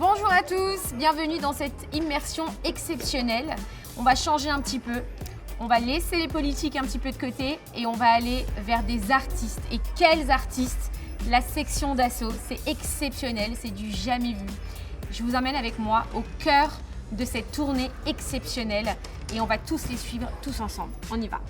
Bonjour à tous, bienvenue dans cette immersion exceptionnelle. On va changer un petit peu, on va laisser les politiques un petit peu de côté et on va aller vers des artistes. Et quels artistes? La section d'assaut, c'est exceptionnel, c'est du jamais vu. Je vous emmène avec moi au cœur de cette tournée exceptionnelle et on va tous les suivre, tous ensemble. On y va.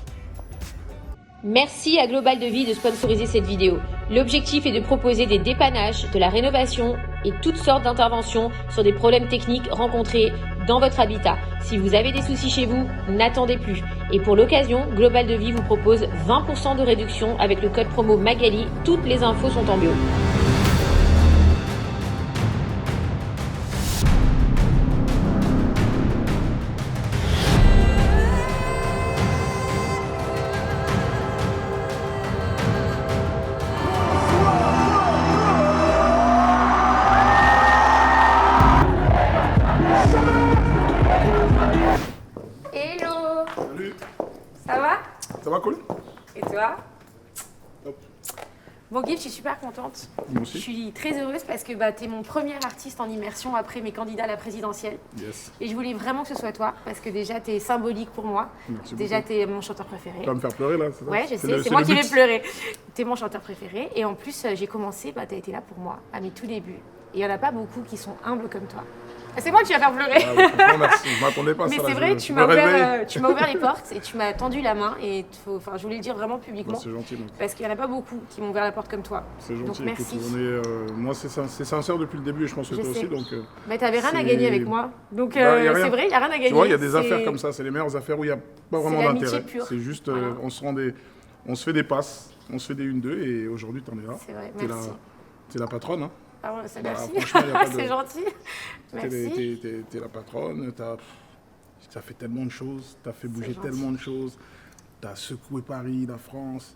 Merci à Global de Vie de sponsoriser cette vidéo. L'objectif est de proposer des dépannages, de la rénovation et toutes sortes d'interventions sur des problèmes techniques rencontrés dans votre habitat. Si vous avez des soucis chez vous, n'attendez plus. Et pour l'occasion, Global de Vie vous propose 20% de réduction avec le code promo Magali. Toutes les infos sont en bio. Hello! Salut, Ça va? ça va cool? Et toi? Hop. Bon Guy, je suis super contente. Moi Je aussi. suis très heureuse parce que tu es mon premier artiste en immersion après mes candidats à la présidentielle. Yes. Et je voulais vraiment que ce soit toi parce que déjà tu es symbolique pour moi. Merci Déjà beaucoup. tu es mon chanteur préféré. Tu vas me faire pleurer là, c'est ça? Ouais, je sais, le- c'est moi le qui vais but. pleurer. Tu es mon chanteur préféré et en plus j'ai commencé, tu as été là pour moi à mes tout débuts. Et il n'y en a pas beaucoup qui sont humbles comme toi. Ah, c'est moi que tu vas faire pleurer. Ah, ouais, franchement, merci. Je m'attendais pas à Mais ça. c'est là, vrai, je tu me m'as réveille. ouvert les portes et tu m'as tendu la main et je voulais le dire vraiment publiquement. Bah, c'est gentil, mec. Parce qu'il n'y en a pas beaucoup qui m'ont ouvert la porte comme toi. C'est Donc gentil. merci. Écoute, moi, c'est sincère depuis le début et je pense que Je toi sais. aussi. Donc, Mais t'avais rien à c'est- gagner avec moi. Donc Bah, y a rien. c'est vrai, il n'y a rien à gagner. tu vois, il y a des C'est- affaires comme ça. C'est les meilleures affaires où il n'y a pas vraiment l'amitié d'intérêt. pure. C'est juste, Voilà. on se fait des passes, on se fait des 1-2 et aujourd'hui, t'en es là. C'est vrai, T'es merci. la patronne. Hein. Ah ouais, ça, Bah, merci. franchement, y a pas de- C'est gentil. Merci. T'es la patronne, t'as fait tellement de choses, t'as fait bouger gentil. tellement de choses, t'as secoué Paris, la France,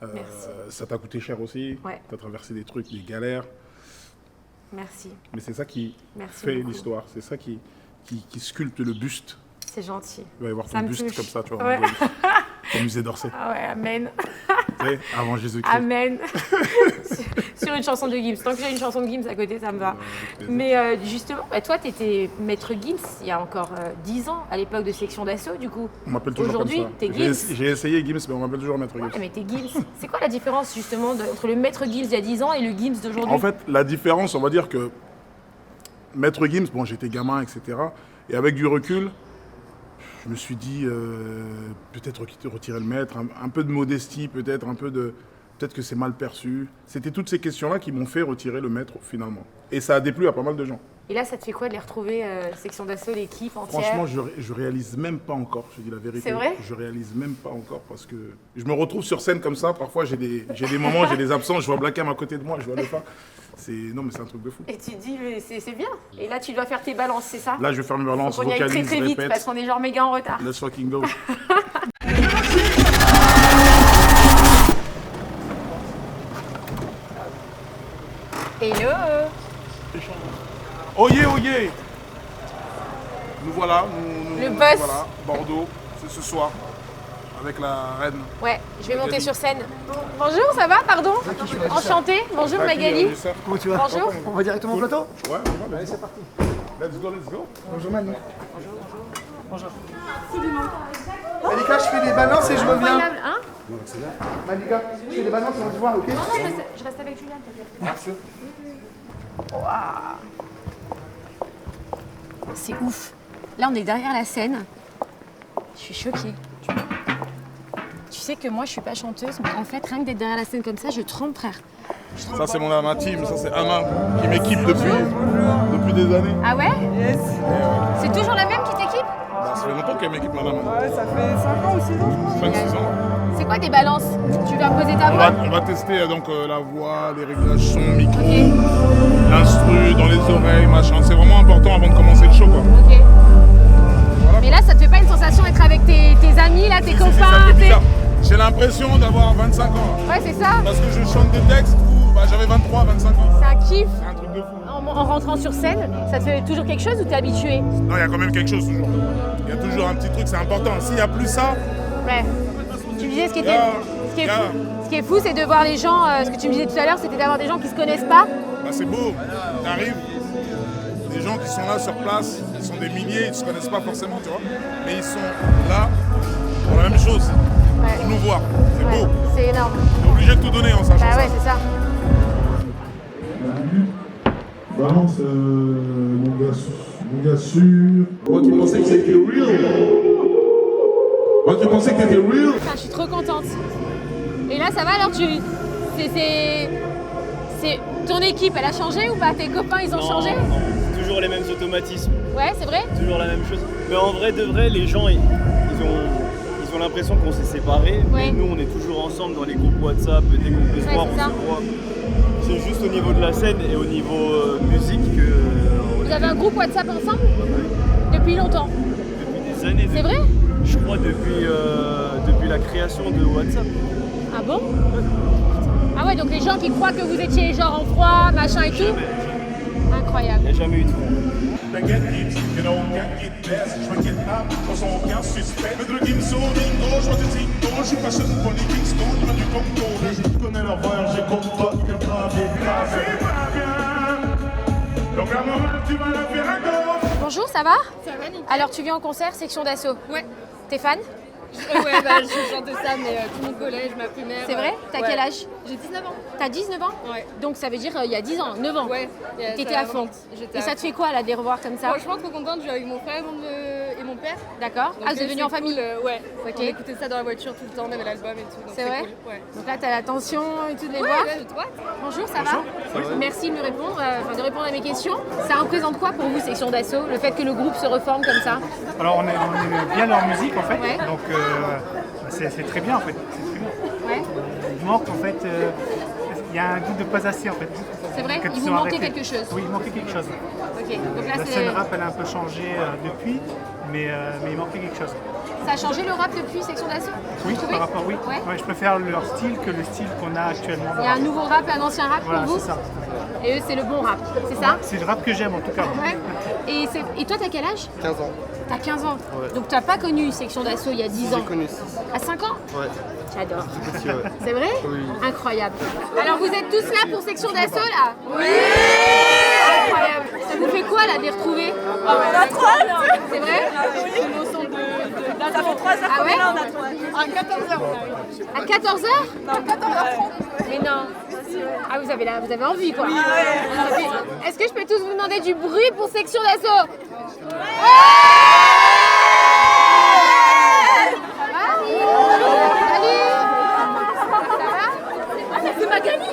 Merci. ça t'a coûté cher aussi, Ouais. t'as traversé des trucs, des galères, Merci. mais c'est ça qui Merci fait beaucoup. l'histoire, c'est ça qui sculpte le buste. C'est gentil. Il va y avoir Ça ton me buste touche. comme ça, tu vois, Ouais. au musée d'Orsay, Ah ouais, amen. tu sais, avant Jésus-Christ. Amen. Sur une chanson de Gims. Tant que j'ai une chanson de Gims à côté, ça me va. Avec plaisir. Mais justement, toi, tu étais maître Gims il y a encore 10 ans, à l'époque de section d'assaut, du coup. On m'appelle toujours comme Aujourd'hui, ça. t'es J'ai Gims. j'ai essayé Gims, mais on m'appelle toujours Maître Ouais, Gims. mais t'es Gims. C'est quoi la différence, justement, entre le maître Gims il y a 10 ans et le Gims d'aujourd'hui? En fait, la différence, on va dire que Maître Gims, bon, j'étais gamin, etc. Et avec du recul, je me suis dit, peut-être retirer le maître, un peu de modestie, peut-être peut-être que c'est mal perçu. C'était toutes ces questions-là qui m'ont fait retirer le maître, finalement. Et ça a déplu à pas mal de gens. Et là, ça te fait quoi de les retrouver, section d'assaut, l'équipe entière? Franchement, je réalise même pas encore, je dis la vérité. C'est vrai? Je réalise même pas encore parce que je me retrouve sur scène comme ça. Parfois, j'ai des moments, j'ai des absences, je vois Black M à côté de moi, je vois le pas. Non, mais c'est un truc de fou. Et tu te dis, mais c'est bien. Et là, tu dois faire tes balances, c'est ça? Là, je vais faire une balance, On y aille très vocalise, très vite parce répète. qu'on est genre méga en retard. Let's fucking go. Hello! Oyez, oyez. Nous voilà, Le boss. Voilà, Bordeaux, c'est ce soir, avec la reine. Ouais, je vais monter sur scène. Bonjour, ça va? Pardon? Enchantée. Bonjour Qui, Magali. Anissa Comment tu vas? Bonjour. On va directement au plateau? Ouais, on va, let's go. Let's go, let's go. Bonjour Manu. Bonjour. Malika, je fais des balances et je reviens. Incroyable, hein? Malika, je fais des balances et on se voit, ok? Je reste avec Julien, t'inquiète. Merci. C'est ouf. Là, on est derrière la scène. Je suis choquée. Tu sais que moi, je suis pas chanteuse, mais en fait, rien que d'être derrière la scène comme ça, je tremble, frère. Ça, c'est ma team, ça, c'est Anna, qui m'équipe depuis des années. Ah ouais? C'est toujours la même qui t'équipe? Bah, ça fait longtemps qu'elle m'équipe, madame. Ouais, ça fait 5 ans ou 6 ans. 26 ans. C'est quoi tes balances? Tu vas poser ta voix? On va tester donc la voix, les réglages son, micro, l'instru, dans les oreilles, machin. C'est vraiment important avant de commencer le show, quoi. Ok. Voilà. Mais là, ça te fait pas une sensation d'être avec tes amis, là, tes Si, ça copains? fait t'es- bizarre. J'ai l'impression d'avoir 25 ans. Ouais, c'est ça. Parce que je chante des textes où j'avais 23, 25 ans. C'est un kiff. C'est un truc de fou. En rentrant sur scène, ça te fait toujours quelque chose ou t'es habitué? Non, il y a quand même quelque chose toujours. Il y a toujours un petit truc, c'est important. S'il n'y a plus ça, Ouais. Tu me disais ce qui Gars. est fou, c'est de voir les gens, ce que tu me disais tout à l'heure, c'était d'avoir des gens qui se connaissent pas. bah, c'est beau. T'arrives, des gens qui sont là sur place, ils sont des milliers, ils ne se connaissent pas forcément, tu vois. Mais ils sont là pour la même chose, pour nous voir. C'est beau. C'est énorme. On est obligé de tout donner en sachant Bah ça. ouais, c'est ça. Balance mon gars sûr. Moi tu pensais que c'était real. Moi tu pensais que t'étais real. Putain, je suis trop contente. Et là, ça va alors c'est ton équipe, elle a changé ou pas? Tes copains, ils ont changé? Non, toujours les mêmes automatismes, Ouais, c'est vrai? toujours la même chose. Mais en vrai de vrai, les gens, ils ont l'impression qu'on s'est séparés. Ouais. Mais nous, on est toujours ensemble dans les groupes WhatsApp. Dès qu'on peut se Ouais, voir, c'est on ça. se voit. C'est juste au niveau de la scène et au niveau musique que Vous avez un groupe WhatsApp ensemble? Depuis longtemps? depuis des années. C'est vrai? Je crois depuis la création de WhatsApp. Ah bon? Ah ouais, donc les gens qui croient que vous étiez genre en froid, machin et tout? Incroyable. Il n'y a jamais eu de fond. Bonjour, ça va? Ça va, nickel. Alors tu viens au concert Section d'Assaut? Ouais. T'es fan? Ouais, bah je chante de ça, mais tout mon collège, ma primaire. C'est vrai? T'as quel âge? J'ai 19 ans. T'as 19 ans? Ouais. Donc ça veut dire il y a 10 ans, 9 ans? Ouais. T'étais à fond. J'étais Et ça te fait quoi là de les revoir comme ça? Franchement, trop contente, je suis avec mon frère et mon père. D'accord. Donc, Ah, vous êtes venus en c'est famille? cool, ouais. Ok. On écoutait ça dans la voiture tout le temps, on avait l'album et tout. donc C'est vrai? cool. Ouais. Donc là t'as l'attention et tout de les Ouais, voir? là, je te vois. Bonjour, ça va? Merci de me répondre, de répondre à mes questions. Ça représente quoi pour vous, Section d'Assaut, le fait que le groupe se reforme comme ça? Alors on aime bien leur musique en fait, Ouais. donc c'est très bien en fait. C'est très bien. Ouais, Il manque en fait, il y a un goût de pas assez en fait. c'est vrai? Quand Il ils vous sont manquait arrêtés. quelque chose? Oui, il manquait quelque chose. Ok, donc là La c'est... scène rap elle a un peu changé depuis, mais il manquait quelque chose. Ça a changé le rap depuis Section d'Assaut? Oui, Vous trouvez? par rapport, oui. Ouais. Ouais, je préfère leur style que le style qu'on a actuellement. Il y a un nouveau rap et un ancien rap Voilà, pour vous? c'est ça. Et eux c'est le bon rap, c'est ça? C'est le rap que j'aime en tout cas. Ouais. Et toi t'as quel âge? 15 ans. T'as 15 ans. Donc t'as pas connu Section d'Assaut il y a 10 ans? J'ai connu 6. À 5 ans? Ouais. J'adore. Petit, ouais. C'est vrai? Oui. Incroyable. Alors vous êtes tous là pour Section d'Assaut là? Oui. Incroyable. Ça vous fait quoi là de les retrouver? On a trop hâte. C'est vrai? Ça fait 3 heures Ah qu'on ouais? est là, on a trop hâte. À 14h on arrive. À 14h? Non, 14h30. Mais non. Ah vous avez envie quoi. Ça fait- Est-ce que je peux tous vous demander du bruit pour Section d'Assaut? C'est Magali.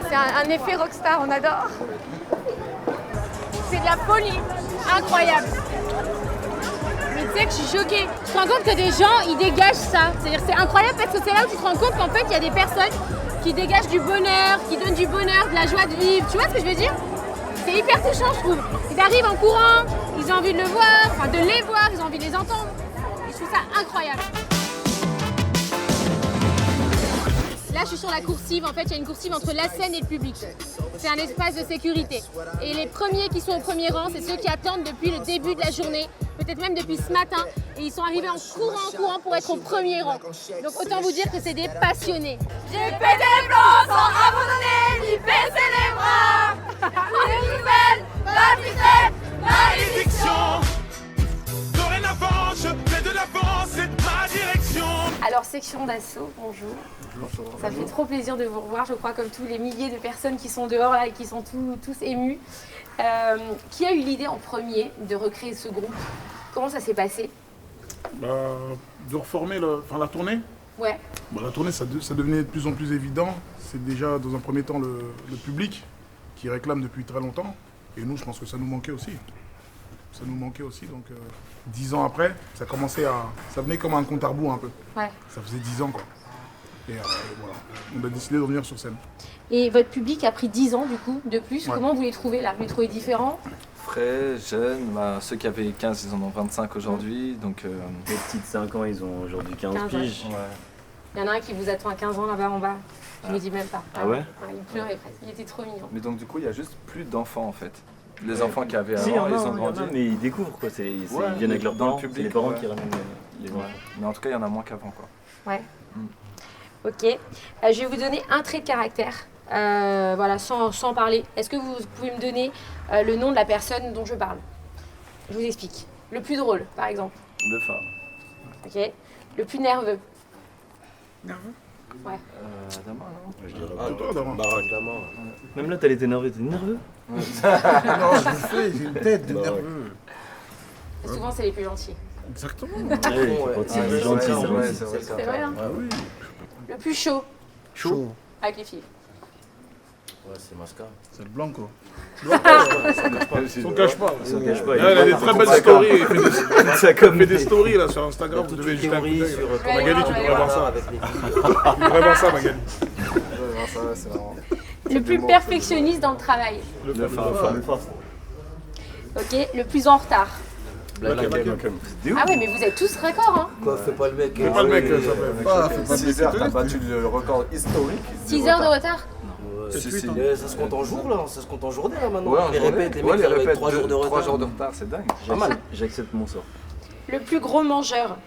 C'est un effet rockstar, on adore. C'est de la folie, incroyable. Mais tu sais que je suis choquée. Je me rends compte que des gens, ils dégagent ça. C'est-à-dire c'est incroyable parce que c'est là où tu te rends compte qu'en fait, il y a des personnes qui dégagent du bonheur, qui donnent du bonheur, de la joie de vivre. Tu vois ce que je veux dire? C'est hyper touchant, je trouve. Ils arrivent en courant, ils ont envie de le voir, enfin de les voir, ils ont envie de les entendre. Et je trouve ça incroyable. Là, je suis sur la coursive. En fait, il y a une coursive entre la scène et le public. C'est un espace de sécurité. Et les premiers qui sont au premier rang, c'est ceux qui attendent depuis le début de la journée, peut-être même depuis ce matin. Et ils sont arrivés en courant pour être au premier rang. Donc autant vous dire que c'est des passionnés. J'ai pété les plombs sans abandonner, ni baisser les bras. Les nouvelles, la vitesse, malédiction. Dorénavant, je fais de l'avant, c'est ma direction. Alors, Section d'Assaut, bonjour. Ça fait trop plaisir de vous revoir, je crois, comme tous les milliers de personnes qui sont dehors là et qui sont tous émus. Qui a eu l'idée en premier de recréer ce groupe? Comment ça s'est passé? De reformer la tournée. Ouais, La tournée, ça devenait de plus en plus évident. C'est déjà, dans un premier temps, le public qui réclame depuis très longtemps. Et nous, je pense que ça nous manquait aussi. Ça nous manquait aussi. Donc, 10 ans après, ça venait comme un compte à rebours un peu. ouais. Ça faisait 10 ans, quoi. Et voilà, on a décidé de revenir sur scène. Et votre public a pris 10 ans, du coup, de plus. Ouais. Comment vous les trouvez là? Vous les trouvez différents? Frais, jeunes, ceux qui avaient 15, ils en ont 25 aujourd'hui. Donc, Les petits de 5 ans, ils ont aujourd'hui 15 piges. ouais. Il y en a un qui vous attend à 15 ans là-bas en bas. Je me dis même pas. Ah ouais? Il pleurait presque. Il était trop mignon. Mais donc, du coup, il y a juste plus d'enfants en fait. Les enfants qui avaient Si, avant, il y en a, ils ont grandi. mais ils découvrent quoi. Ils viennent avec leurs dans le parents. public, C'est les parents ouais. qui ramènent les enfants. Mais en tout cas, il y en a moins qu'avant, quoi. Ouais. Ok. Je vais vous donner un trait de caractère Voilà, sans parler. Est-ce que vous pouvez me donner le nom de la personne dont je parle? Je vous explique. Le plus drôle, par exemple. Le phare. Ok. Le plus nerveux. Nerveux? Ouais. Adama, non? Je dirais Adama. Même là, t'allais t'énerver, t'es nerveux? Non, je le fais, j'ai une tête de nerveux. Et souvent, c'est les plus gentils. Exactement. C'est gentil, c'est vrai. C'est vrai, hein? Ah oui. Le plus chaud Chaud. avec les filles. Ouais, c'est Masca. C'est le Blanco. On ne cache pas. Ça cache pas. Il a des très belles stories. Il fait des stories là sur Instagram. Vous devez jeter un coup d'œil. Magali, tu devrais voir ça. Tu devrais voir ça, Magali. C'est marrant. Le plus perfectionniste dans le travail. Le phare. Ok. Le plus en retard. Black M. Ah ouais, mais vous êtes tous raccords, hein? Quoi, fais pas le mec. Fais pas le mec, ça fait pas. 6 heures, t'as battu le record historique. 6 heures de retard? Ça se compte en jours là, ça se compte en journée là maintenant. Ouais, les répètes, les mecs, les avec répètes, 3 jours de retard. 3 jours de retard, c'est dingue. Pas mal. J'accepte mon sort. Le plus gros mangeur.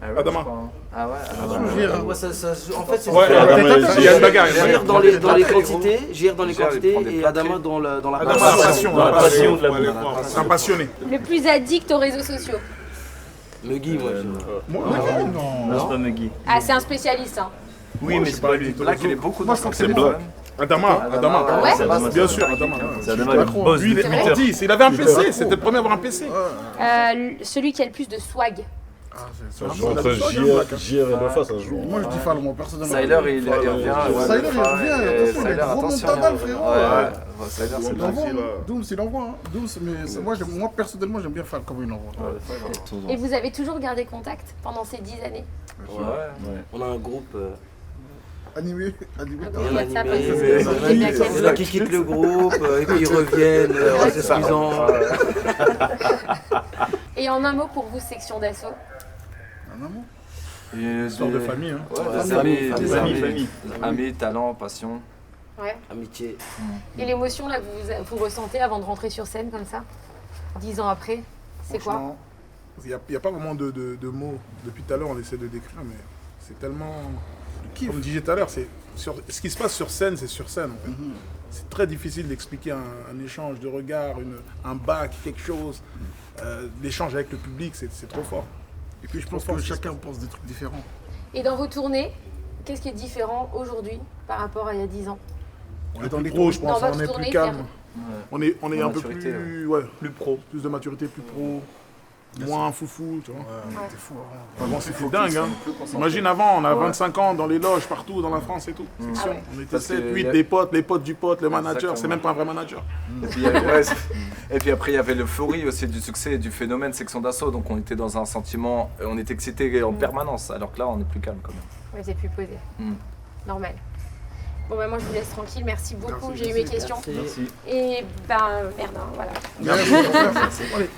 Adama. Ah ouais, Ouais, en fait, c'est Ouais, il y a une bagarre. gère dans les quantités, gère dans les quantités et Adama dans la passion. Dans la passion de la C'est un passionné. Le plus addict aux réseaux sociaux. Muggy, moi. Moi, non. Non, c'est pas Muggy. Ah, c'est un spécialiste, hein. Oui, mais c'est pas lui. Black, il est beaucoup Moi, dans je son trouve que c'est téléphone. Adama. Ouais. Bien sûr, Adama. C'est Adama le boss Lui, il de est Twitter. ordi. Il avait un PC. C'était le premier à avoir un PC. Celui qui a le plus de swag. Ça joue entre JR et Lofa, ça joue. Moi, je dis Fall, moi, personnellement. Syler, il revient. Syler, il revient. Attention, il est gros montagnal, frérot. Ouais, Syler, c'est Il envoie, Dooms, il envoie. Hein. Dooms, mais moi, personnellement, j'aime bien Fall comme il envoie. Et vous avez toujours gardé contact pendant ces 10 années? Ouais. On a un groupe. Animé. Bien WhatsApp, animé, c'est bien il y en a qui quittent le groupe et puis ils reviennent, c'est suffisant. Et en un mot pour vous, section d'assaut? Un amour. Histoire de famille. Hein. Ouais, des amis, famille. Amis, talent, passion. Ouais. Amitié. Et l'émotion là que vous ressentez avant de rentrer sur scène comme ça, 10 ans après, c'est quoi? Franchement, il n'y a pas vraiment de mots. Depuis tout à l'heure, on essaie de décrire, mais c'est tellement... Comme je disais tout à l'heure, ce qui se passe sur scène, c'est sur scène en fait. C'est très difficile d'expliquer un échange de regards, un bac, quelque chose. L'échange avec le public, c'est trop fort. Et puis je pense que chacun pense des trucs différents. Et dans vos tournées, qu'est-ce qui est différent aujourd'hui par rapport à il y a 10 ans? On est plus pro, je pense, Dans on votre est tournée, plus calme. On est un peu maturité, plus, plus pro, plus de maturité, plus pro, moins foufou, tu vois. T'es fou. Avant c'était dingue, hein. Imagine avant, on a 25 ans dans les loges partout dans la France et tout. Section. On était Parce 7, que 8, y a- les potes du pote, le manager, Exactement. c'est même pas un vrai manager. Et puis, et puis après, il y avait l'euphorie aussi du succès et du phénomène section d'assaut. Donc on était dans un sentiment, on était excité en permanence. Alors que là, on est plus calme quand même. Ouais, vous êtes plus posé. Normal. Bon bah moi je vous laisse tranquille, merci beaucoup, Merci, j'ai eu mes questions. Merci. Et ben merde, hein, voilà. Allez.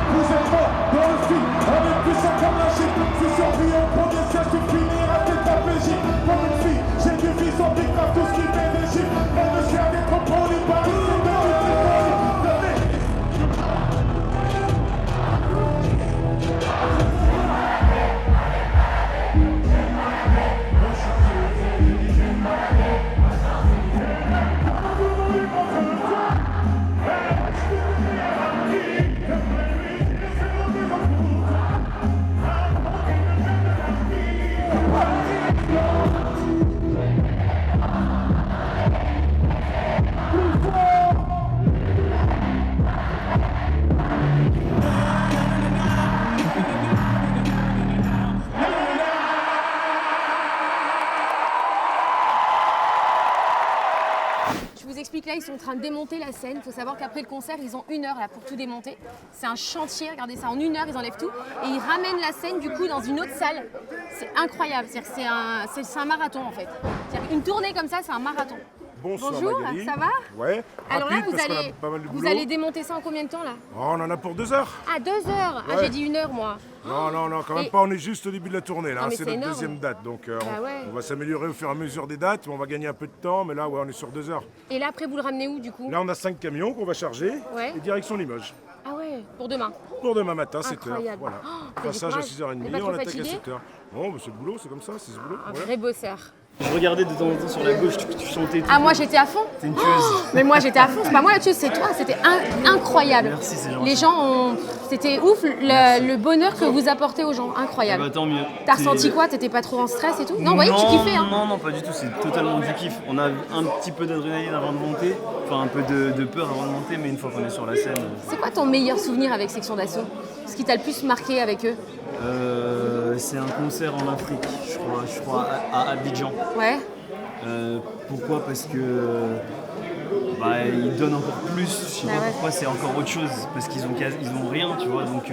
Vous êtes pas dans le film, on est puissant comme la Chine. Si survie au premier siège, tu finiras tes papégies. Comme une fille, j'ai du vice en big grave, tout ce qui fait des chiffres. Elle me sert des propos, les paris, c'est de Je vous explique là, ils sont en train de démonter la scène. Il faut savoir qu'après le concert, ils ont 1 heure là pour tout démonter. C'est un chantier, regardez ça, en 1 heure, ils enlèvent tout. Et ils ramènent la scène du coup dans une autre salle. C'est incroyable, c'est un marathon en fait. C'est-à-dire une tournée comme ça, c'est un marathon. Bonsoir Bonjour, Magali. ça va? Ouais. Alors là, rapide, parce qu'on a pas mal de vous boulot. allez démonter ça en combien de temps là? Oh, on en a pour 2 heures. Ah, 2 heures. Ah, Ouais. j'ai dit 1 heure moi. Non, quand même Et- pas, on est juste au début de la tournée là, Non, mais c'est c'est notre énorme. deuxième date, donc Bah ouais. on va s'améliorer au fur et à mesure des dates, on va gagner un peu de temps, mais là ouais, on est sur 2 heures. Et là, après, vous le ramenez où du coup? Là on a 5 camions qu'on va charger, Ouais. et direction Limoges. Ah ouais, pour demain. Pour demain matin, 7h. Incroyable. Voilà. Oh, t'as du Passage à courage. 6h30, T'es pas on trop attaque à fatigué 7h. Bon, bah, c'est le boulot, c'est comme ça, c'est ce boulot. Un voilà. vrai bosseur. Je regardais de temps en temps sur la gauche, tu chantais. Ah, moi j'étais à fond. T'es une tueuse. Mais moi j'étais à fond. C'est pas moi la tueuse, c'est toi. C'était incroyable. Merci, c'est gentil. Les gens ont. C'était ouf le bonheur que vous apportez aux gens. Incroyable. Bah, tant mieux. T'as C'est- ressenti quoi? T'étais pas trop en stress et tout? Non, vous voyez que tu kiffais hein. Non, pas du tout, c'est totalement du kiff. On a un petit peu d'adrénaline avant de monter, enfin un peu de peur avant de monter, mais une fois qu'on est sur la scène. C'est quoi ton meilleur souvenir avec Section d'Assaut? Ce qui t'a le plus marqué avec eux? C'est un concert en Afrique, je crois à Abidjan. Ouais. Pourquoi? Parce que ils donnent encore plus, je sais Bah pas ouais. pourquoi, c'est encore autre chose, parce qu'ils ont rien, tu vois, donc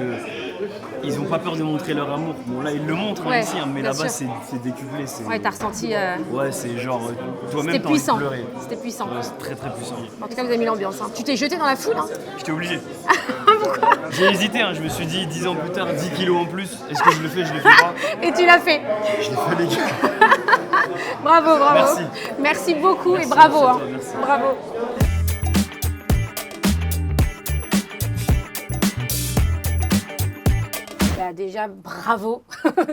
ils ont pas peur de montrer leur amour. Bon là ils le montrent Ouais, ici, mais bien là-bas sûr. c'est décuplé. Ouais, t'as ressenti. Ouais, c'est genre toi-même C'était t'as envie de puissant. pleurer. C'était puissant. Ouais, c'est très puissant. En tout cas, vous avez mis l'ambiance. Hein. Tu t'es jeté dans la foule hein? J'étais obligé. J'ai hésité, hein, je me suis dit 10 ans plus tard, 10 kilos en plus, est-ce que je le fais, je le fais pas? Et tu l'as fait. Je l'ai fait les gars. Bravo. Merci. Merci beaucoup Merci, et bravo. merci à Hein. toi, merci. Bravo. Bah, déjà, bravo.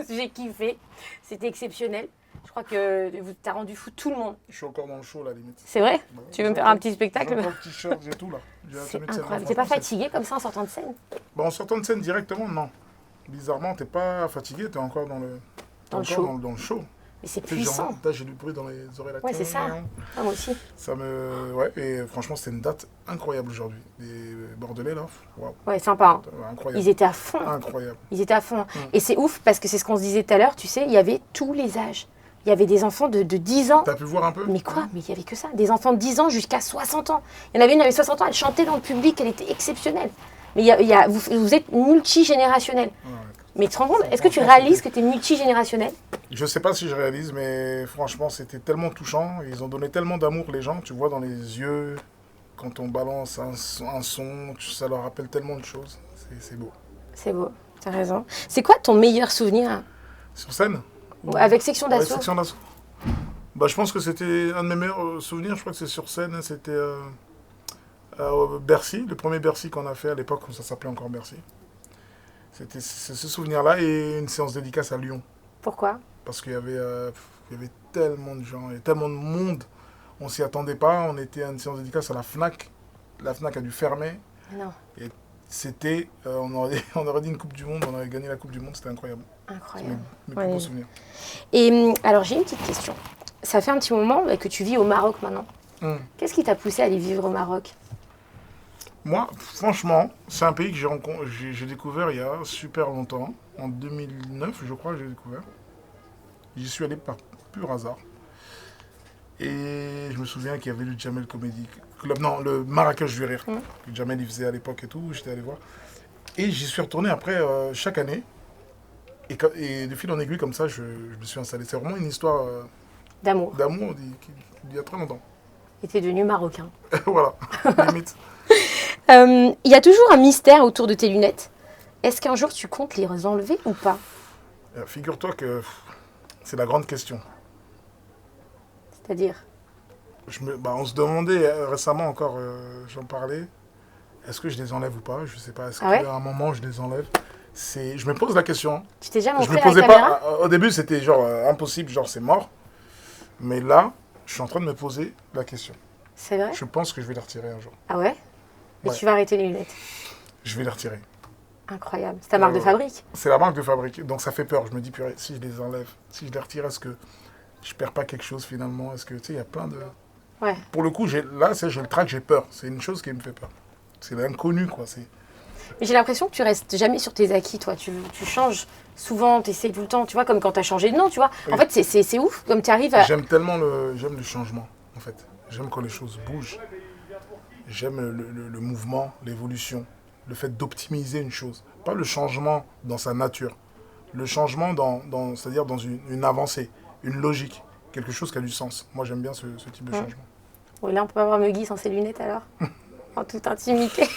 J'ai kiffé. C'était exceptionnel. Je crois que t'as rendu fou tout le monde. Je suis encore dans le show, la limite. C'est vrai? Bon, Tu veux me faire un petit spectacle? J'ai encore le t-shirt, j'ai tout là. J'ai la C'est tenue de scène. incroyable. T'es pas Franchement, fatigué comme ça en sortant de scène? Bon, en sortant de scène directement, non. Bizarrement, t'es pas fatigué, t'es encore dans le, Dans le encore show. Dans le show. Mais c'est Tu sais, puissant. genre, là, j'ai du bruit dans les oreilles. Là. Ouais, c'est ça. Ah, moi aussi. Ça me... Ouais, et franchement, c'était une date incroyable aujourd'hui. Les Bordelais, là, waouh. Ouais, sympa. Hein. Incroyable. Ils étaient à fond. Incroyable. Ils étaient à fond. Et c'est ouf parce que c'est ce qu'on se disait tout à l'heure, tu sais, il y avait tous les âges. Il y avait des enfants de 10 ans. T'as pu voir un peu? Mais quoi? Mais il y avait que ça. Des enfants de 10 ans jusqu'à 60 ans. Il y en avait une, elle avait 60 ans, elle chantait dans le public, elle était exceptionnelle. Mais vous êtes multigénérationnel. Mais tu te rends compte, est-ce que tu réalises que tu es multigénérationnel? Je sais pas si je réalise, mais franchement, c'était tellement touchant. Ils ont donné tellement d'amour, les gens. Tu vois dans les yeux, quand on balance un son, ça leur rappelle tellement de choses. C'est beau. C'est beau, t'as raison. C'est quoi ton meilleur souvenir Sur scène? avec Section Avec d'Assaut? Section d'Assaut. Bah, je pense que c'était un de mes meilleurs souvenirs. Je crois que c'est sur scène. C'était au Bercy, le premier Bercy qu'on a fait à l'époque où ça s'appelait encore Bercy. C'était ce souvenir-là et une séance dédicace à Lyon. Pourquoi? Parce qu'il y avait tellement de gens, il y avait tellement de monde. On s'y attendait pas. On était à une séance dédicace à la FNAC. La FNAC a dû fermer. Non. Et c'était, on aurait dit une Coupe du Monde, on aurait gagné la Coupe du Monde, c'était incroyable. Incroyable. C'est mes plus beaux souvenirs. Et alors j'ai une petite question. Ça fait un petit moment que tu vis au Maroc maintenant. Qu'est-ce qui t'a poussé à aller vivre au Maroc? Moi, franchement, c'est un pays que j'ai découvert il y a super longtemps. En 2009, je crois, j'ai découvert. J'y suis allé par pur hasard. Et je me souviens qu'il y avait le Jamel Comedy Club, non, le Marrakech du Rire, que Jamel il faisait à l'époque et tout, j'étais allé voir. Et j'y suis retourné après chaque année. Et de fil en aiguille, comme ça, je me suis installé. C'est vraiment une histoire d'amour d'il y a très longtemps. Et t'es devenu marocain. Voilà, limite. Il y a toujours un mystère autour de tes lunettes. Est-ce qu'un jour tu comptes les enlever ou pas? Figure-toi que c'est la grande question. C'est-à-dire? On se demandait récemment encore, j'en parlais, est-ce que je les enlève ou pas? Je sais pas, est-ce qu'à un moment je les enlève? Je me pose la question. Tu t'es déjà montré je me à la posais caméra? pas. Au début c'était genre impossible, genre c'est mort. Mais là, je suis en train de me poser la question. C'est vrai? Je pense que je vais les retirer un jour. Ah ouais? Et Ouais. tu vas arrêter les lunettes? Je vais les retirer. Incroyable. C'est ta marque de fabrique? C'est la marque de fabrique, donc ça fait peur. Je me dis, purée, si je les enlève, si je les retire, est-ce que je perds pas quelque chose finalement? Est-ce que, tu sais, il y a plein de... Ouais. Pour le coup, j'ai le trac, j'ai peur. C'est une chose qui me fait peur. C'est l'inconnu, quoi. Mais j'ai l'impression que tu restes jamais sur tes acquis, toi. Tu changes souvent, tu essaies tout le temps, tu vois, comme quand tu as changé de nom, tu vois. Oui. En fait, c'est ouf, comme tu arrives à... J'aime tellement j'aime le changement, en fait. J'aime quand les choses bougent. J'aime le mouvement, l'évolution, le fait d'optimiser une chose. Pas le changement dans sa nature. Le changement c'est-à-dire dans une avancée, une logique, quelque chose qui a du sens. Moi, j'aime bien ce type de changement. Oui, là, on peut pas voir Muggy sans ses lunettes alors. En toute intimité.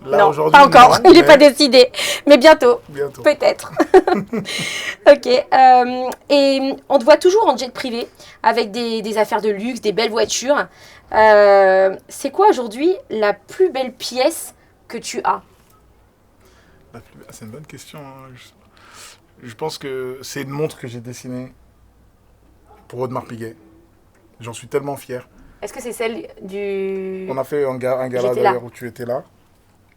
Là, non, aujourd'hui, pas encore. non, Il n'est mais- pas décidé. Mais bientôt. Bientôt. Peut-être. Ok. Et on te voit toujours en jet privé avec des affaires de luxe, des belles voitures. C'est quoi aujourd'hui la plus belle pièce que tu as? C'est une bonne question. Hein. Je pense que c'est une montre que j'ai dessinée pour Audemars Piguet. J'en suis tellement fier. Est-ce que c'est celle du... On a fait un gala J'étais là. d'ailleurs où tu étais là.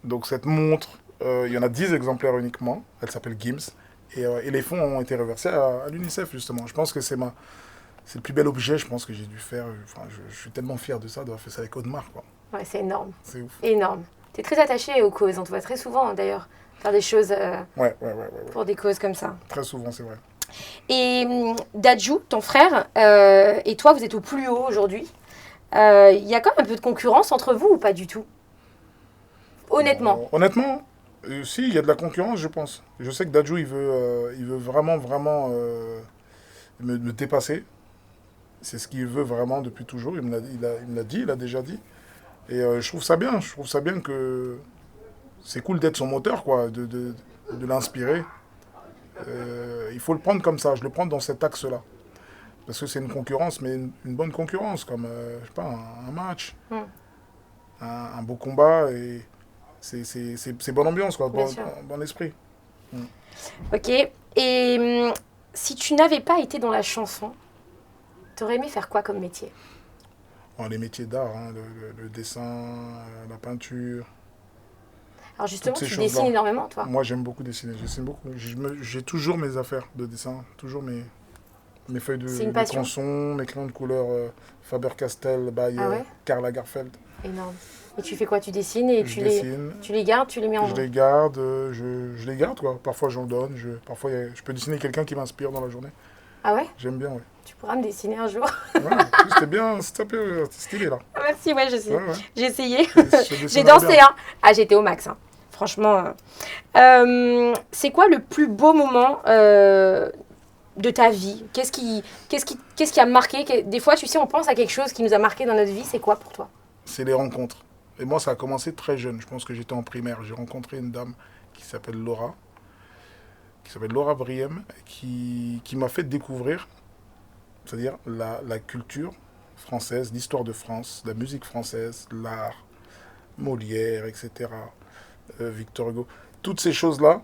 Donc cette montre, il y en a 10 exemplaires uniquement. Elle s'appelle Gims. Et les fonds ont été reversés à l'UNICEF justement. Je pense que c'est le plus bel objet, je pense, que j'ai dû faire. Enfin, je suis tellement fier de ça, d'avoir fait ça avec Audemars, quoi. Ouais, c'est énorme. C'est ouf. Énorme. Tu es très attaché aux causes. On te voit très souvent d'ailleurs faire des choses Ouais. pour des causes comme ça. Très souvent, c'est vrai. Et Dadju, ton frère, et toi, vous êtes au plus haut aujourd'hui. Il y a quand même un peu de concurrence entre vous ou pas du tout? Honnêtement. Honnêtement, si, il y a de la concurrence, je pense. Je sais que Dadju, il veut vraiment me dépasser. C'est ce qu'il veut vraiment depuis toujours. Il me l'a dit, il l'a déjà dit. Et je trouve ça bien. Je trouve ça bien que c'est cool d'être son moteur, quoi, de l'inspirer. Il faut le prendre comme ça. Je le prends dans cet axe-là. Parce que c'est une concurrence, mais une bonne concurrence, comme, je sais pas, un match, un beau combat, et c'est bonne ambiance, quoi, bon esprit. Ok. Et si tu n'avais pas été dans la chanson, t'aurais aimé faire quoi comme métier? Les métiers d'art, hein, le dessin, la peinture. Alors justement, toutes ces tu choses-là. dessines énormément, toi. Moi, j'aime beaucoup dessiner. Je dessine beaucoup. J'ai toujours mes affaires de dessin, toujours mes feuilles C'est une de passion. tronçon, mes crayons de couleur Faber-Castell by Ah ouais Karl Lagerfeld. Énorme. Et tu fais quoi? Tu dessines et Je tu dessine. les gardes, tu les mets en... Je les garde, je les garde, quoi. Parfois, j'en donne. Parfois, je peux dessiner quelqu'un qui m'inspire dans la journée. Ah ouais? J'aime bien, ouais. Tu pourras me dessiner un jour. Ouais, c'était bien, c'était stylé, là. Merci, ouais, je sais. Ouais. J'ai essayé. Je J'ai dessinerai dansé, bien. hein. Ah, j'étais au max, hein. Franchement. C'est quoi le plus beau moment de ta vie? Qu'est-ce qui a marqué? Des fois, tu sais, on pense à quelque chose qui nous a marqué dans notre vie. C'est quoi pour toi? C'est les rencontres. Et moi, ça a commencé très jeune. Je pense que j'étais en primaire. J'ai rencontré une dame qui s'appelle Laura Briem, qui m'a fait découvrir, c'est-à-dire la culture française, l'histoire de France, la musique française, l'art, Molière, etc., Victor Hugo. Toutes ces choses-là,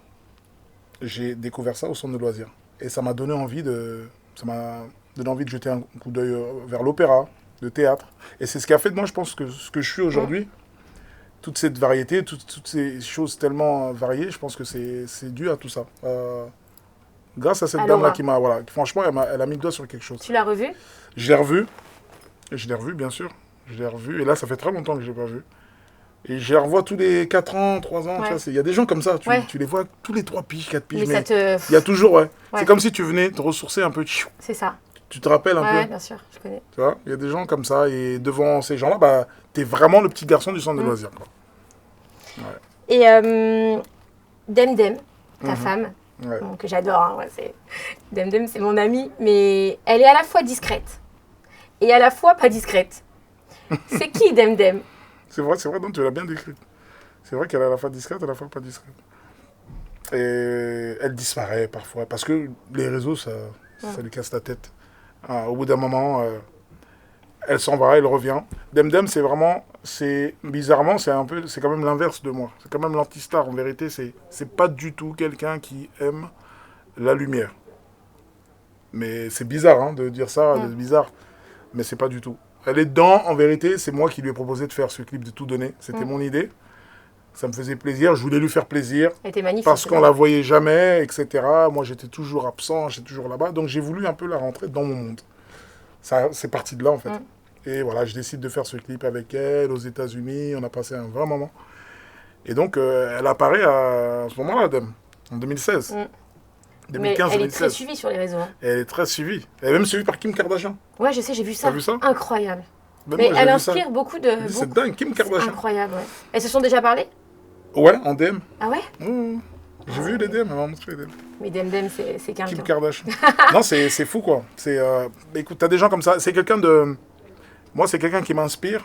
j'ai découvert ça au centre de loisirs. Et ça m'a donné envie de jeter un coup d'œil vers l'opéra, le théâtre. Et c'est ce qui a fait de moi, je pense, que ce que je suis aujourd'hui. Toute cette variété, toutes ces choses tellement variées, je pense que c'est dû à tout ça. Grâce à cette dame-là qui m'a... Voilà, franchement, elle a mis le doigt sur quelque chose. Tu l'as revue? Je l'ai revue. Je l'ai revue, bien sûr. Je l'ai revue. Et là, ça fait très longtemps que je ne l'ai pas vue. Et je la revois tous les 4 ans, 3 ans. Ouais. Il y a des gens comme ça. Tu Ouais. les vois tous les 3 piges, 4 piges. Mais ça te... Il y a toujours, ouais. Ouais. C'est comme si tu venais te ressourcer un peu. C'est ça. Tu te rappelles un Ouais, peu? bien sûr, je connais. Tu vois, il y a des gens comme ça. Et devant ces gens-là, bah, t'es vraiment le petit garçon du centre de loisirs, quoi. Ouais. Et Demdem, ta Mhm. femme, Ouais. bon, que j'adore, hein, ouais, Demdem, c'est mon amie, mais elle est à la fois discrète et à la fois pas discrète. C'est qui Demdem? C'est vrai, donc tu l'as bien décrite. C'est vrai qu'elle est à la fois discrète, à la fois pas discrète. Et elle disparaît parfois, parce que les réseaux, ça lui casse la tête. Au bout d'un moment, elle s'en va, elle revient. Demdem, bizarrement, c'est quand même l'inverse de moi. C'est quand même l'anti-star. En vérité, c'est pas du tout quelqu'un qui aime la lumière. Mais c'est bizarre, hein, de dire ça, c'est bizarre. Mais c'est pas du tout. Elle est dedans, en vérité, c'est moi qui lui ai proposé de faire ce clip de Tout donner. C'était mon idée. Ça me faisait plaisir, je voulais lui faire plaisir. Elle était magnifique. Parce qu'on la voyait jamais, etc. Moi, j'étais toujours absent, j'étais toujours là-bas. Donc, j'ai voulu un peu la rentrer dans mon monde. Ça, c'est parti de là, en fait. Et voilà, je décide de faire ce clip avec elle aux États-Unis. On a passé un vrai moment. Et donc, elle apparaît à ce moment-là, Dem, en 2016. 2015, mais elle 2016. est très suivie sur les réseaux. Hein. Elle est très suivie. Elle est même suivie par Kim Kardashian. Ouais, je sais, j'ai vu ça. T'as vu ça? Incroyable. Ben mais moi, j'ai elle vu inspire ça. beaucoup de... C'est dingue, Kim Kardashian. Incroyable, ouais. Elles se sont déjà parlé? Ouais, en DM. Ah ouais? J'ai vu les DM, elle m'a montré les DM. Mais Demdem, c'est quelqu'un. Kim Kardashian. Non, c'est fou, quoi. Écoute, t'as des gens comme ça. C'est quelqu'un de... Moi, c'est quelqu'un qui m'inspire,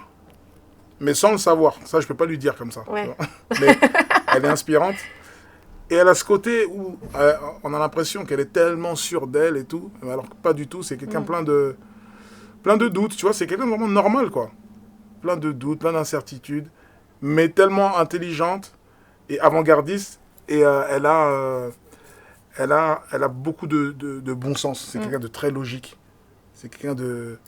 mais sans le savoir. Ça, je peux pas lui dire comme ça. Ouais. Mais elle est inspirante. Et elle a ce côté où on a l'impression qu'elle est tellement sûre d'elle et tout, alors que pas du tout. C'est quelqu'un plein de doutes, tu vois. C'est quelqu'un vraiment normal, quoi. Plein de doutes, plein d'incertitudes, mais tellement intelligente et avant-gardiste. Et elle a beaucoup de bon sens. C'est quelqu'un de très logique. C'est quelqu'un de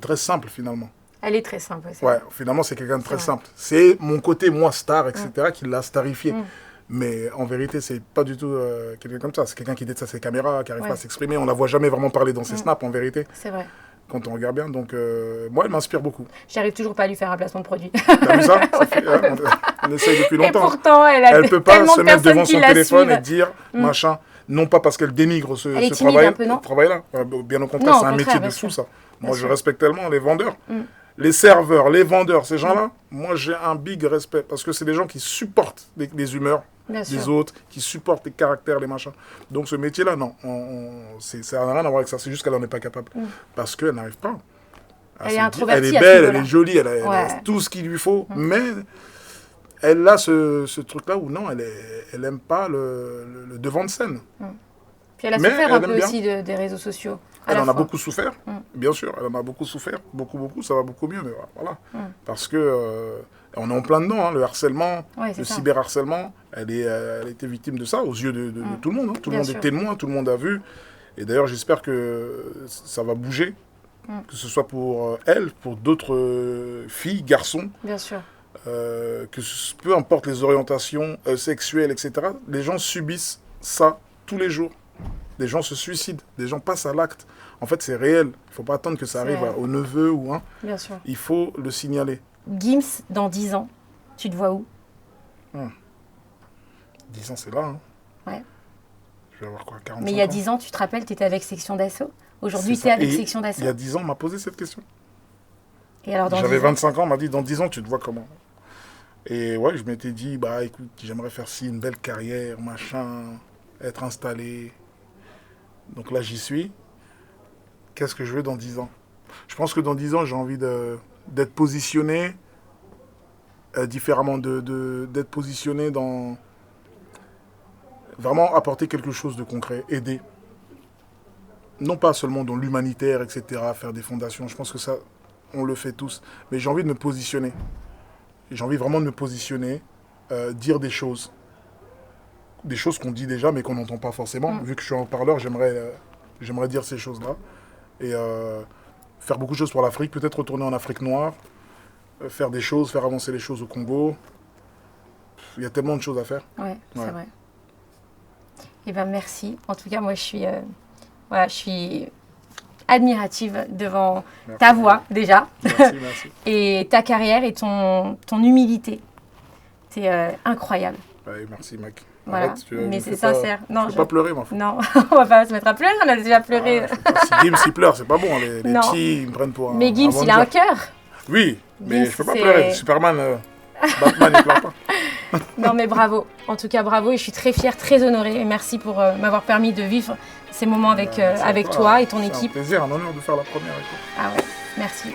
très simple, finalement. Elle est très simple. Ouais, finalement, c'est quelqu'un de très simple. C'est mon côté, moi, star, etc., qui l'a starifié. Mais en vérité, c'est pas du tout quelqu'un comme ça. C'est quelqu'un qui déteste ses caméras, qui n'arrive pas à s'exprimer. On la voit jamais vraiment parler dans ses snaps, en vérité. C'est vrai. Quand on regarde bien. Donc, moi, elle m'inspire beaucoup. J'arrive toujours pas à lui faire un placement de produit. T'as vu ça, on essaye depuis longtemps. Et pourtant, elle peut pas se mettre devant son téléphone suivent. et dire machin. Non pas parce qu'elle dénigre ce travail-là. Bien au contraire, c'est un métier de fou, ça. Moi, je respecte tellement les vendeurs. Les serveurs, les vendeurs, ces gens-là, moi j'ai un big respect parce que c'est des gens qui supportent les humeurs des autres, qui supportent les caractères, les machins. Donc ce métier-là, non, ça n'a rien à voir avec ça, c'est juste qu'elle n'en est pas capable. Parce qu'elle n'arrive pas. Elle est introvertie. Elle est belle, elle est jolie, elle a tout ce qu'il lui faut, mais elle a ce truc-là où non, elle n'aime pas le devant de scène. Puis elle a souffert un peu aussi des réseaux sociaux. Elle en a beaucoup souffert, bien sûr, elle en a beaucoup souffert, beaucoup, ça va beaucoup mieux, mais voilà. Parce que on est en plein dedans, hein, le harcèlement, le cyberharcèlement, elle était victime de ça aux yeux de tout le monde. Hein. Tout le monde est témoin, tout le monde a vu. Et d'ailleurs, j'espère que ça va bouger, que ce soit pour elle, pour d'autres filles, garçons. Bien sûr. Peu importe les orientations sexuelles, etc., les gens subissent ça tous les jours. Des gens se suicident, des gens passent à l'acte. En fait, c'est réel. Il ne faut pas attendre que ça arrive au neveu ou un. Bien sûr. Il faut le signaler. Gims, dans 10 ans, tu te vois où 10 ans, c'est là. Hein. Ouais. Je vais avoir quoi, 45 ans. Mais il y a 10 ans, tu te rappelles, tu étais avec Section d'Assaut. Aujourd'hui, tu es avec Section d'Assaut. Il y a 10 ans, on m'a posé cette question. Et alors, j'avais 25 ans, on m'a dit, dans 10 ans, tu te vois comment? Et ouais, je m'étais dit, bah écoute, j'aimerais faire une belle carrière, machin, être installé. Donc là, j'y suis. Qu'est-ce que je veux dans 10 ans? Je pense que dans 10 ans, j'ai envie d'être positionné différemment, d'être positionné dans... Vraiment apporter quelque chose de concret, aider. Non pas seulement dans l'humanitaire, etc., faire des fondations. Je pense que ça, on le fait tous. Mais j'ai envie de me positionner. J'ai envie vraiment de me positionner, dire des choses. Des choses qu'on dit déjà, mais qu'on n'entend pas forcément. Vu que je suis en parleur, j'aimerais dire ces choses-là. Et faire beaucoup de choses pour l'Afrique. Peut-être retourner en Afrique noire. Faire des choses, faire avancer les choses au Congo. Il y a tellement de choses à faire. Ouais, c'est vrai. Eh bien, merci. En tout cas, moi, je suis admirative devant ta voix, déjà. Merci. Et ta carrière et ton humilité. C'est incroyable. Ouais, merci, mec. Voilà. Arrête, mais c'est sincère. Non, je ne peux pas pleurer, moi. Non, on va pas se mettre à pleurer, on a déjà pleuré. Si Gims, il pleure, c'est pas bon. Les petits, ils me prennent pour un... Mais Gims, il a un cœur. Oui, mais je ne peux pas pleurer. Superman, Batman, il pleure pas. Non, mais bravo. En tout cas, bravo. Et je suis très fière, très honorée. Et merci pour m'avoir permis de vivre ces moments avec toi et ton équipe. C'est un plaisir, un honneur de faire la première avec toi. Ah ouais, merci.